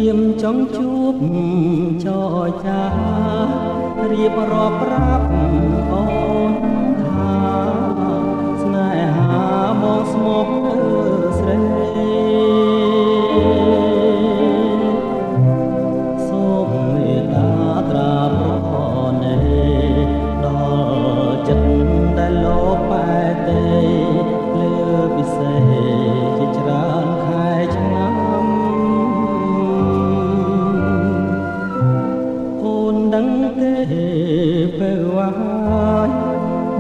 ៀមចង់ជួបចរចារៀបរាប់ប្រាប់អូនថាស្នេហាមកស្មោះស្រីសូមមេត្តាត្រាប្រណីដល់ចិត្តដែលលោកបែទេលើពិសេសជាច្រើនខែឆ្នាំអូនដឹងទេពេលវាយ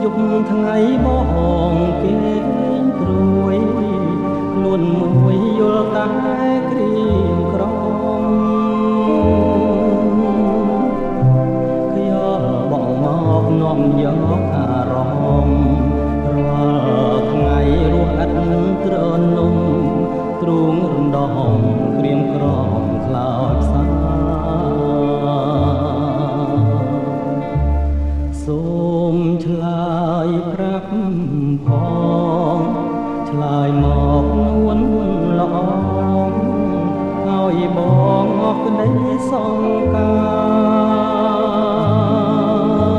យប់ថ្ងៃបងគេព្រួយខ្លួនមួយយល់តែក្រៀមក្រំខ្ញុំបងមកនាំយកអារម្មណ៍រាល់ថ្ងៃរស់ឥតត្រនំទ្រូងរំដងក្រៀមក្រំខ្លោចផ្សាសូមឆ្លើយប្រាប់ផងឆ្លើយមកនួនល្អឲ្យបងអស់ក្តីសង្កា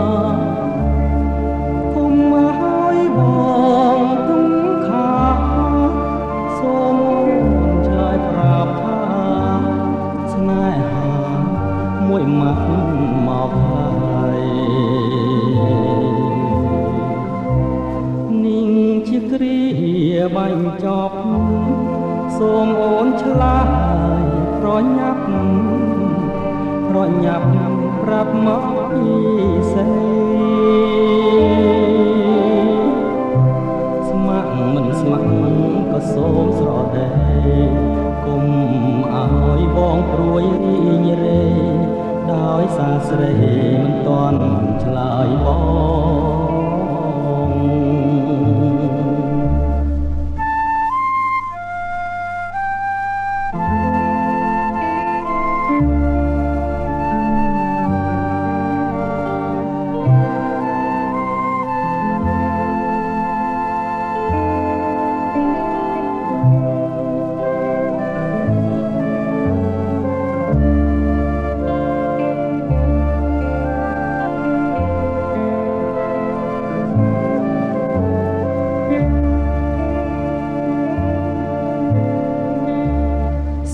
រគុំឲ្យបងទុំខាសូមឆ្លើយប្រាប់ថាស្នេហាមួយម៉ាត់មកហើយនាងជាគ្រាបាញ់ចប់សូមអូនឆ្លើយប្រញាប់ប្រាប់មកពីសេស្ម័គ្រមិនស្ម័គ្រក៏សូមស្រដីគុំឲ្យបងព្រួយរីងរេដោយសារស្រីមិនទាន់ឆ្លើយបង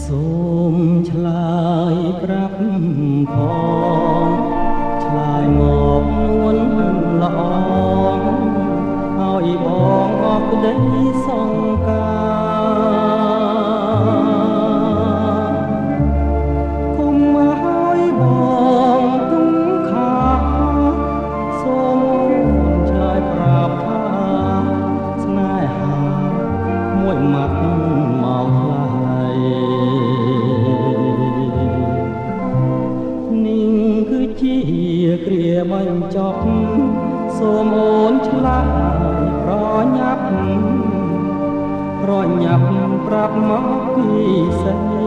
សូមឆ្លើយប្រាប់ផងឆ្លើយមកនួនល្អឲ្យបងអស់ក្តីសង្ការគុំឲ្យបងទុំខាសូមឆ្លើយប្រាប់ថាស្នេហាមួយម៉ាត់មកហើយនាងគឺជាគ្រាបញ្ចប់សូមអូនឆ្លើយប្រញាប់ប្រាប់មកពីសេ